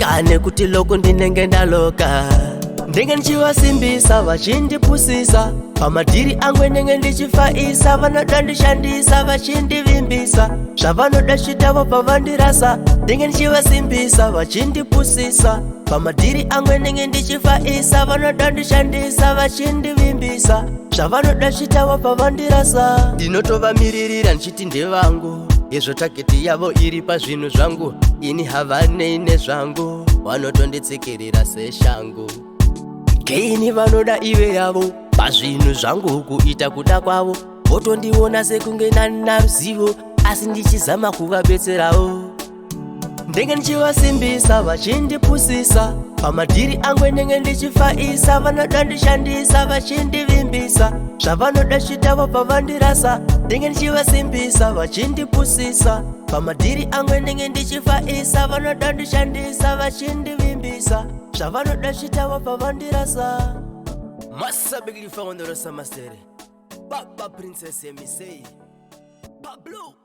kane kuti loko ndinenge ndaloka ndenge ndichivasimbisa vachindipusisa pamadhiri angu ndenge ndichifaisa vanoda ndishandisa vachindivimbisa zvavanoda chitavo pavandirasa ndenge ndichivasimbisa vachindipusisa pamadhiri angu ndenge ndichifaisa vanoda ndishandisa vachindivimbisa zvavanoda chitavo pavandirasa ndinotovamiririra ndichiti ndevangu izvo tageti yavo iri pazvinhu zvangu ini havanei nezvangu vanotonditsikirira seshangu keini vanoda ive yavo pazvinhu zvangu kuita kuda kwavo votondiona sekunge nana ruzivo asi ndichizama kuvabetserawo ndenge ndichivasimbisa vachindipusisa pamadhiri angu ndenge ndichifaisa vanoda ndishandisa vachindivimbisa zvavanoda chitavo pavandirasa ndenge ndichivasimbisa vachindipusisa pamadhiri angu ndenge ndichifaisa vanoda ndishandisa vachindivimbisa zvavanoda chitavo pavandirasa masabigilifa ondorosa mastere Papa Princess Emisei Pablo